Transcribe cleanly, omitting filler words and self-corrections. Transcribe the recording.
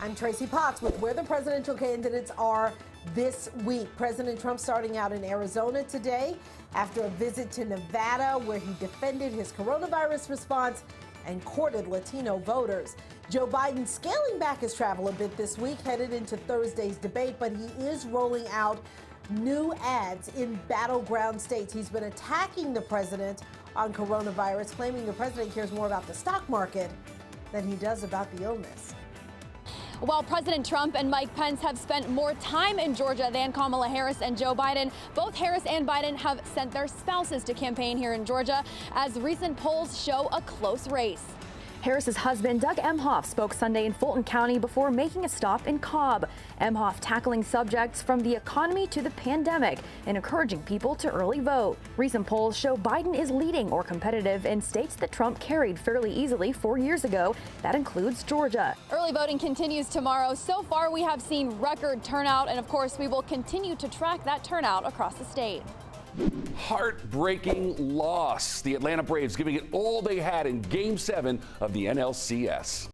I'm Tracy Potts with where the presidential candidates are this week. President Trump starting out in Arizona today after a visit to Nevada where he defended his coronavirus response and courted Latino voters. Joe Biden scaling back his travel a bit this week, headed into Thursday's debate, but he is rolling out new ads in battleground states. He's been attacking the president on coronavirus, claiming the president cares more about the stock market than he does about the illness. While President Trump and Mike Pence have spent more time in Georgia than Kamala Harris and Joe Biden, both Harris and Biden have sent their spouses to campaign here in Georgia, as recent polls show a close race. Harris's husband, Doug Emhoff, spoke Sunday in Fulton County before making a stop in Cobb. Emhoff tackling subjects from the economy to the pandemic and encouraging people to early vote. Recent polls show Biden is leading or competitive in states that Trump carried fairly easily 4 years ago. That includes Georgia. Early voting continues tomorrow. So far, we have seen record turnout, and of course, we will continue to track that turnout across the state. Heartbreaking loss. The Atlanta Braves giving it all they had in Game 7 of the NLCS.